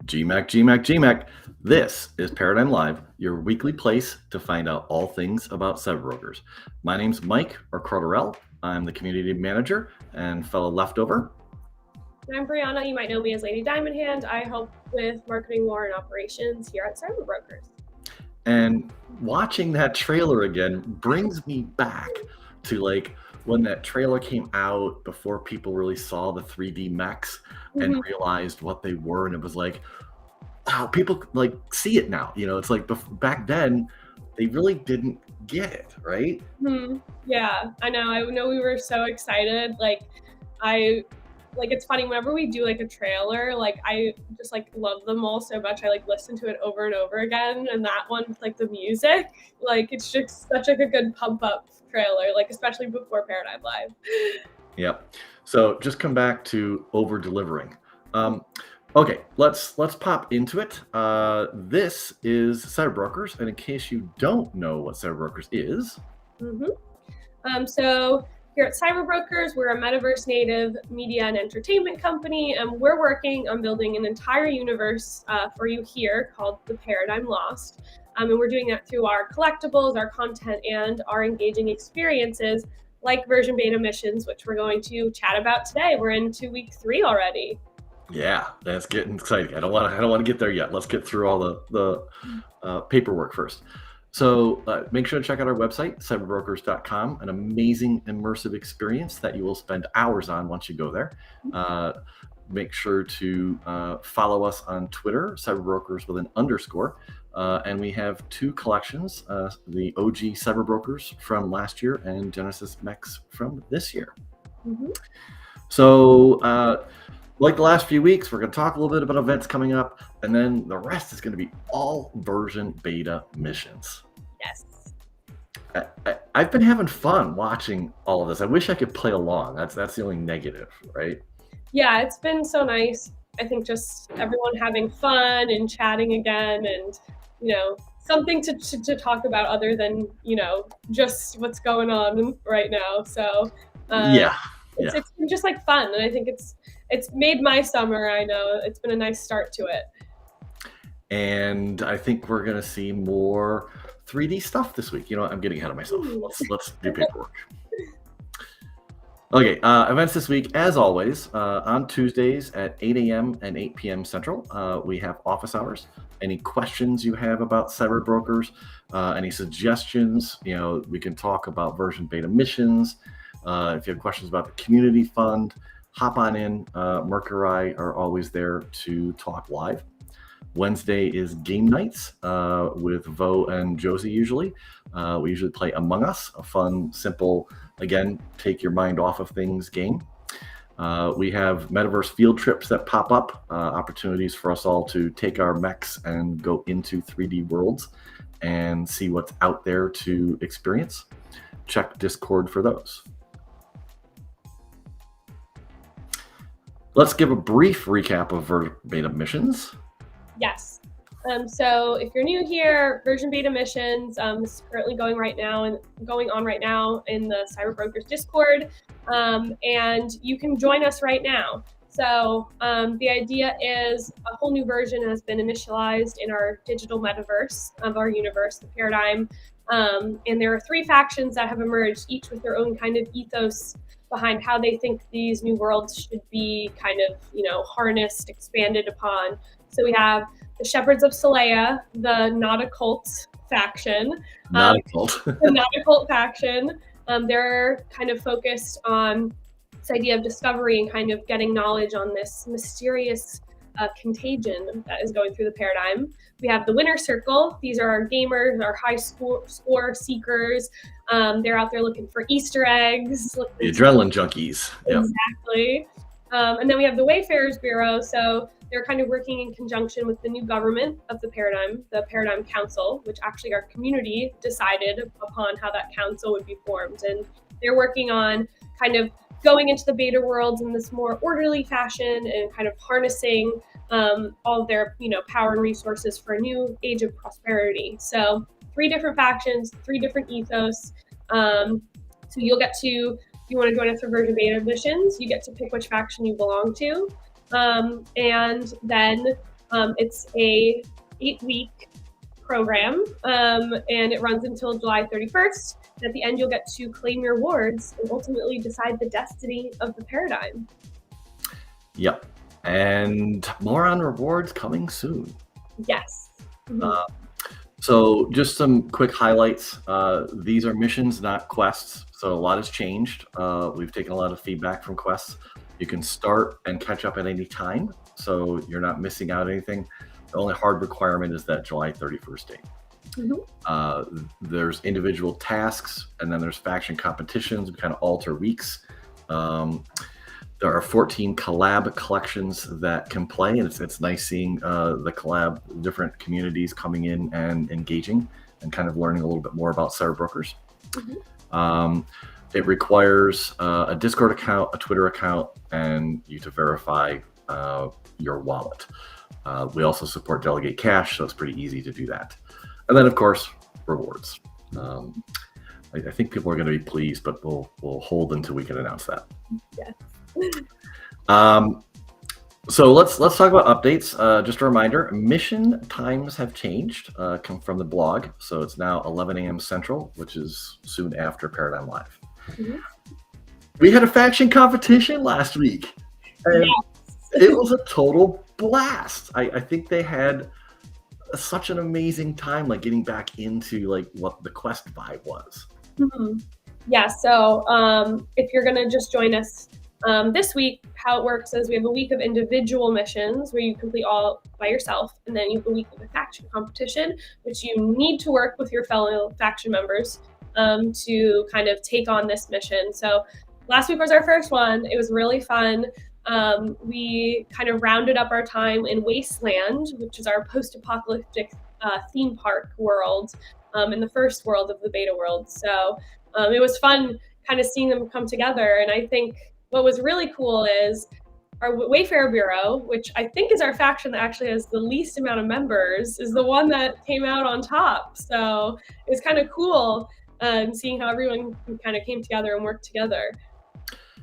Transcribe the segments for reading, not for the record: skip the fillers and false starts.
GMAC. This is Paradigm Live, your weekly place to find out all things about CyberBrokers. My name's Mike or Croderell. I'm the community manager and fellow leftover. I'm Brianna. You might know me as Lady Diamond Hand. I help with marketing, lore, and operations here at CyberBrokers. And watching that trailer again brings me back to like when that trailer came out before people really saw the 3D mechs and realized what they were, and it was like, wow, people like see it now. You know, it's like back then they really didn't get it, right? Yeah, I know we were so excited. It's funny whenever we do like a trailer, like I just like love them all so much. I like listen to it over and over again, and that one with like the music, like it's just such like a good pump up trailer, like especially before Paradigm Live. Yep. So just come back to over delivering. Okay, let's pop into it. This is CyberBrokers, and in case you don't know what CyberBrokers is, so here at CyberBrokers, we're a metaverse-native media and entertainment company, and we're working on building an entire universe for you here called the Paradigm Lost. And we're doing that through our collectibles, our content, and our engaging experiences like version beta missions, which we're going to chat about today. We're into week 3 already. Yeah, that's getting exciting. I don't want to get there yet. Let's get through all the paperwork first. So make sure to check out our website, cyberbrokers.com, an amazing immersive experience that you will spend hours on once you go there. Make sure to follow us on Twitter, cyberbrokers with an underscore. And we have 2 collections, the OG CyberBrokers from last year and Genesis Mechs from this year. So like the last few weeks, we're going to talk a little bit about events coming up, and then the rest is going to be all version beta missions. Yes. I've been having fun watching all of this. I wish I could play along. That's the only negative, right? Yeah, it's been so nice. I think just everyone having fun and chatting again, and something to talk about other than just what's going on right now. So it's been just like fun, and I think it's made my summer. I know it's been a nice start to it. And I think we're going to see more 3D stuff this week. You know what? I'm getting ahead of myself. Let's do paperwork. Okay, events this week, as always, on Tuesdays at 8 a.m. and 8 p.m. Central. We have office hours. Any questions you have about CyberBrokers, any suggestions, we can talk about version beta missions. If you have questions about the community fund, hop on in. Merc or I are always there to talk live. Wednesday is game nights with Vo and Josie usually. We usually play Among Us, a fun, simple, again, take your mind off of things game. We have metaverse field trips that pop up, opportunities for us all to take our mechs and go into 3D worlds and see what's out there to experience. Check Discord for those. Let's give a brief recap of version beta missions. Yes. So if you're new here, version beta missions this is currently going on right now in the CyberBrokers Discord, and you can join us right now. So the idea is a whole new version has been initialized in our digital metaverse of our universe, the Paradigm, and there are 3 factions that have emerged, each with their own kind of ethos behind how they think these new worlds should be kind of, harnessed, expanded upon. So we have the Shepherds of Solea, the Not a Cult faction. Not a cult. The Not a Cult faction. They're kind of focused on this idea of discovery and kind of getting knowledge on this mysterious contagion that is going through the Paradigm. We have the Winner Circle. These are our gamers, our high score seekers. They're out there looking for Easter eggs. The adrenaline junkies. Exactly. And then we have the Wayfarers Bureau. So they're kind of working in conjunction with the new government of the Paradigm Council, which actually our community decided upon how that council would be formed. And they're working on kind of going into the beta worlds in this more orderly fashion and kind of harnessing all of their power and resources for a new age of prosperity. So 3 different factions, 3 different ethos. So you'll get to, if you want to join us for version beta missions, you get to pick which faction you belong to. And then It's a 8-week program, and it runs until July 31st. At the end, you'll get to claim your rewards and ultimately decide the destiny of the paradigm. Yep. And more on rewards coming soon. Yes. Mhm. So just some quick highlights. These are missions, not quests. So a lot has changed. We've taken a lot of feedback from quests. You can start and catch up at any time, so you're not missing out on anything. The only hard requirement is that July 31st date. There's individual tasks, and then there's faction competitions. We kind of alter weeks. There are 14 collab collections that can play, and it's nice seeing the collab, different communities coming in and engaging and kind of learning a little bit more about CyberBrokers. It requires a Discord account, a Twitter account, and you to verify your wallet. We also support Delegate Cash, so it's pretty easy to do that. And then, of course, rewards. I think people are going to be pleased, but we'll hold until we can announce that. Yes. So let's talk about updates. Just a reminder, mission times have changed, come from the blog. So it's now 11 a.m. Central, which is soon after Paradigm Live. We had a faction competition last week, and it was a total blast. I think they had such an amazing time, like getting back into like what the quest vibe was. Yeah, so if you're gonna just join us this week, how it works is we have a week of individual missions where you complete all by yourself, and then you have a week of a faction competition, which you need to work with your fellow faction members to kind of take on this mission. So last week was our first one. It was really fun. We kind of rounded up our time in Wasteland, which is our post-apocalyptic theme park world, in the first world of the beta world. So it was fun kind of seeing them come together. And I think what was really cool is our Wayfarer Bureau, which I think is our faction that actually has the least amount of members, is the one that came out on top. So it was kind of cool seeing how everyone kind of came together and worked together.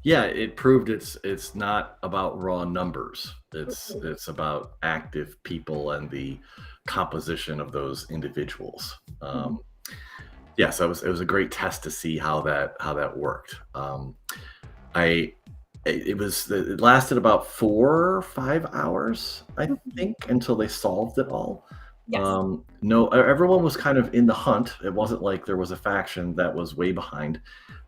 Yeah, it proved it's not about raw numbers. It's about active people and the composition of those individuals. Yeah, so it was a great test to see how that worked. It lasted about 4 or 5 hours, I think, until they solved it all. Yes. No, everyone was kind of in the hunt. It wasn't like there was a faction that was way behind.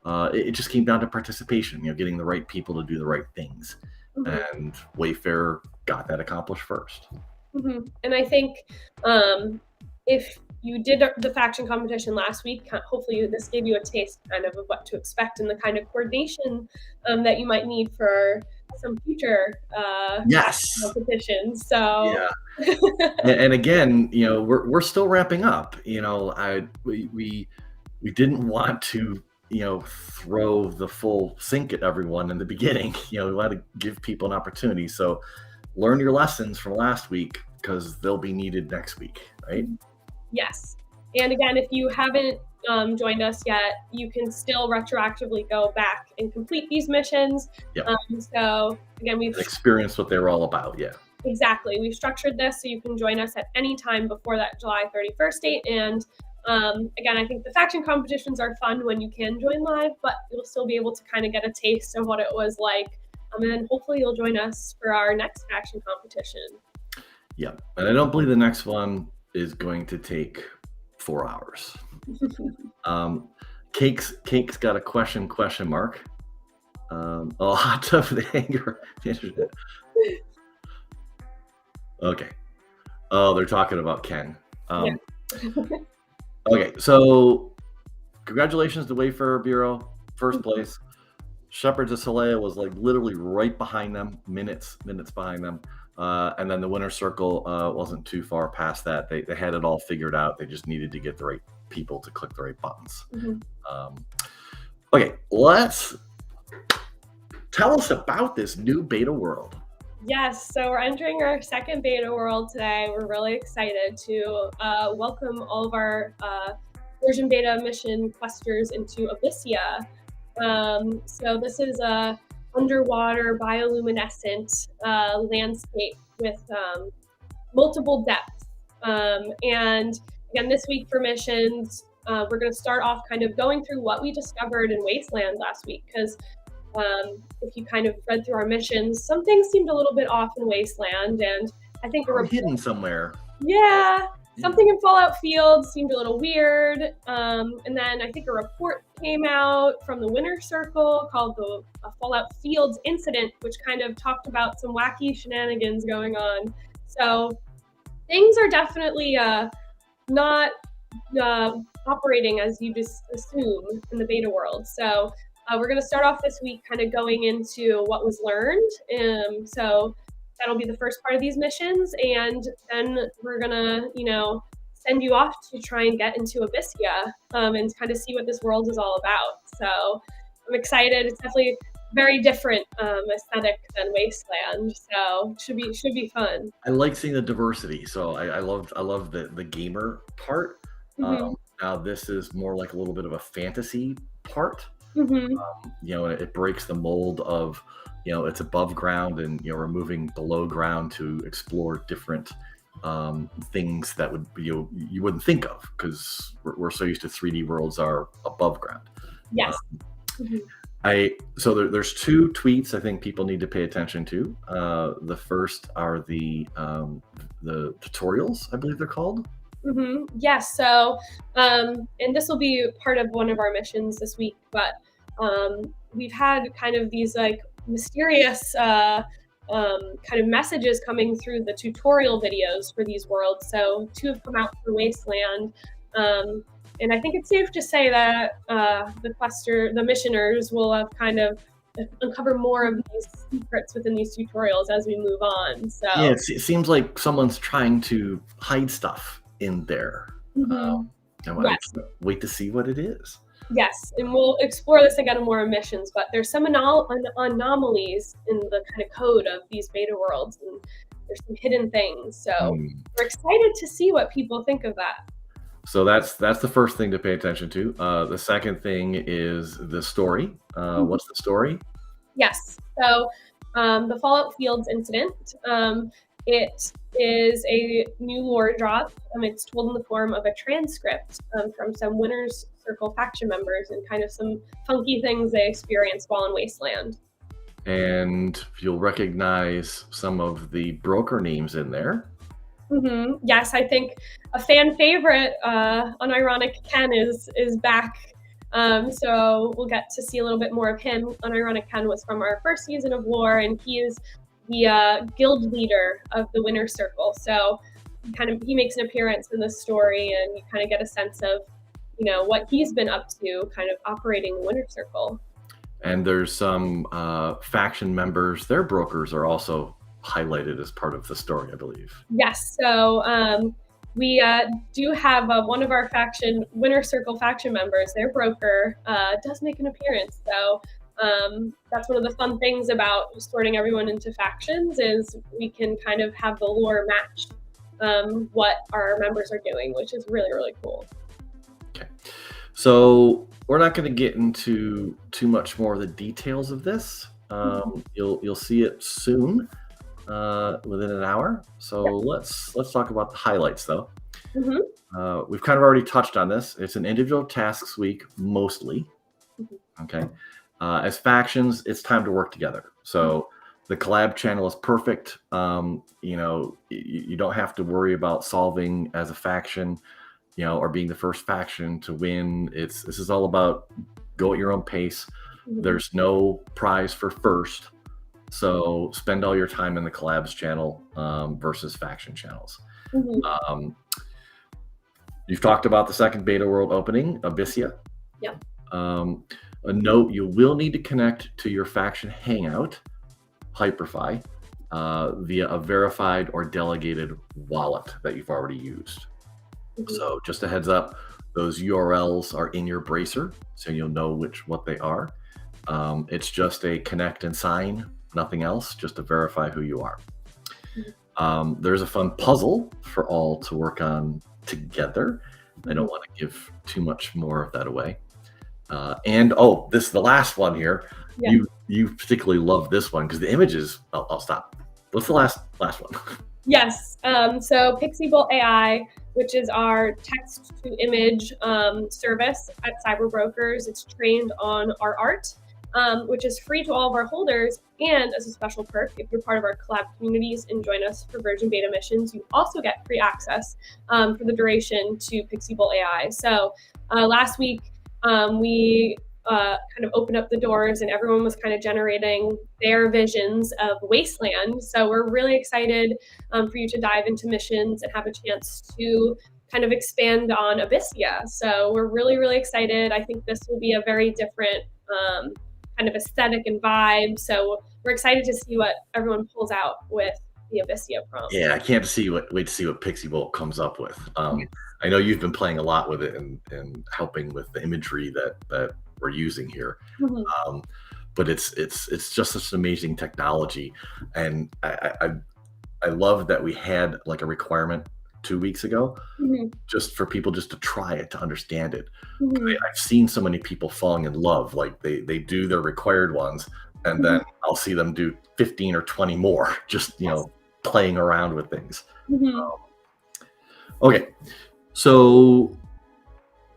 It just came down to participation, getting the right people to do the right things. And Wayfarer got that accomplished first. And I think if you did the faction competition last week, hopefully this gave you a taste kind of what to expect and the kind of coordination that you might need for some future competitions. So yeah. And again, we're still wrapping up. We didn't want to throw the full sink at everyone in the beginning. We want to give people an opportunity. So learn your lessons from last week, because they'll be needed next week, right? Yes. And again, if you haven't joined us yet, you can still retroactively go back and complete these missions. So again, we've experienced what they were all about. Yeah. Exactly. We've structured this so you can join us at any time before that July 31st date. And again, I think the faction competitions are fun when you can join live, but you'll still be able to kind of get a taste of what it was like. And then hopefully you'll join us for our next faction competition. Yeah. And I don't believe the next one is going to take 4 hours. Cake's got a question mark. Hot tub for the anger. Okay. Oh, they're talking about Ken. Okay, so congratulations to Wayfarer Bureau, first place. Shepherds of Soleil was like literally right behind them, minutes behind them. And then the winner's circle wasn't too far past that. They had it all figured out. They just needed to get the right people to click the right buttons. Okay, let's tell us about this new beta world. Yes, so we're entering our second beta world today. We're really excited to welcome all of our version beta mission questers into Abyssia. So this is a underwater bioluminescent landscape with multiple depths. And again, this week for missions, we're going to start off kind of going through what we discovered in Wasteland last week, because if you kind of read through our missions, some things seemed a little bit off in Wasteland, and I think Or hidden somewhere. yeah, something in Fallout Fields seemed a little weird. And then I think a report came out from the Winter Circle called the Fallout Fields incident, which kind of talked about some wacky shenanigans going on. So things are definitely not operating as you just assume in the beta world. So we're going to start off this week kind of going into what was learned. So that'll be the first part of these missions, and then we're gonna, send you off to try and get into Abyssia and kind of see what this world is all about. So I'm excited. It's definitely very different aesthetic than Wasteland, so should be fun. I like seeing the diversity. So I love the gamer part. Mm-hmm. Now this is more like a little bit of a fantasy part. Mm-hmm. It breaks the mold of, it's above ground, and we're moving below ground to explore different things that would you wouldn't think of, because we're so used to 3D worlds are above ground. Yes. Mm-hmm. There's two tweets I think people need to pay attention to. The first are the tutorials, I believe they're called. Mm-hmm. Yes. So, and this will be part of one of our missions this week, but we've had kind of these like mysterious kind of messages coming through the tutorial videos for these worlds. So 2 have come out for Wasteland. And I think it's safe to say that the missioners will have kind of uncover more of these secrets within these tutorials as we move on. So yeah, it seems like someone's trying to hide stuff in there. Mm-hmm. I wait to see what it is. Yes, and we'll explore this again in more missions, but there's some anomalies in the kind of code of these beta worlds, and there's some hidden things. So we're excited to see what people think of that. So that's the first thing to pay attention to. The second thing is the story. What's the story? Yes. So the Fallout Fields incident, it is a new lore drop. It's told in the form of a transcript from some Winner's Circle faction members and kind of some funky things they experienced while in Wasteland. And you'll recognize some of the broker names in there. Mm-hmm. Yes, I think a fan favorite, Unironic Ken, is back. So we'll get to see a little bit more of him. Unironic Ken was from our first season of lore, and he is the guild leader of the Winner's Circle. So he makes an appearance in the story, and you kind of get a sense of what he's been up to kind of operating the Winner's Circle. And there's some faction members, their brokers are also highlighted as part of the story, I believe. Yes. So we do have one of our Winner's Circle faction members, their broker, does make an appearance. So that's one of the fun things about sorting everyone into factions, is we can kind of have the lore match what our members are doing, which is really, really cool. Okay. So we're not going to get into too much more of the details of this. You'll see it soon, within an hour. So let's talk about the highlights, though. Mm-hmm. We've kind of already touched on this. It's an individual tasks week mostly. Mm-hmm. Okay. As factions, it's time to work together. So the collab channel is perfect. You don't have to worry about solving as a faction, or being the first faction to win. This is all about go at your own pace. Mm-hmm. There's no prize for first. So spend all your time in the collabs channel versus faction channels. Mm-hmm. You've talked about the second beta world opening, Abyssia. Yeah. A note, you will need to connect to your faction hangout, Hyperfy, via a verified or delegated wallet that you've already used. Mm-hmm. So just a heads up, those URLs are in your bracer, so you'll know what they are. It's just a connect and sign, nothing else, just to verify who you are. Mm-hmm. There's a fun puzzle for all to work on together. I don't want to give too much more of that away. This is the last one here. Yeah. You particularly love this one because the images. I'll stop. What's the last one? Yes. So Pixie Bolt AI, which is our text to image service at CyberBrokers, it's trained on our art, which is free to all of our holders. And as a special perk, if you're part of our collab communities and join us for version beta missions, you also get free access for the duration to Pixie Bolt AI. So last week, we kind of opened up the doors and everyone was kind of generating their visions of Wasteland. So we're really excited for you to dive into missions and have a chance to kind of expand on Abyssia. So we're really, really excited. I think this will be a very different kind of aesthetic and vibe. So we're excited to see what everyone pulls out with the Abyssia prompt. Yeah, I can't wait to see what Pixie Bolt comes up with. I know you've been playing a lot with it and helping with the imagery that we're using here. Mm-hmm. But it's just such an amazing technology, and I love that we had like a requirement 2 weeks ago, Mm-hmm. just for people just to try it, to understand it. Mm-hmm. I've seen so many people falling in love, like they do their required ones, and then I'll see them do 15 or 20 more, just playing around with things. Mm-hmm. Okay, so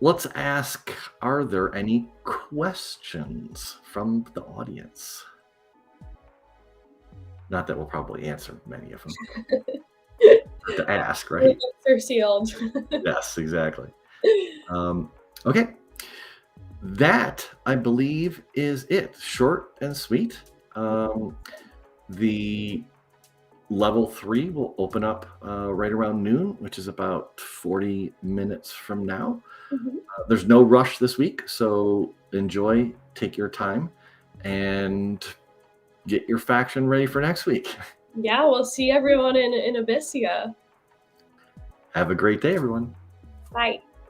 let's ask, are there any questions from the audience? Not that we'll probably answer many of them. To ask, right? They're sealed. Yes, exactly. Okay. That, I believe, is it. Short and sweet. The level 3 will open up right around noon, which is about 40 minutes from now. Mm-hmm. There's no rush this week, so enjoy, take your time, and get your faction ready for next week. Yeah, we'll see everyone in Abyssia. Have a great day, everyone. Bye.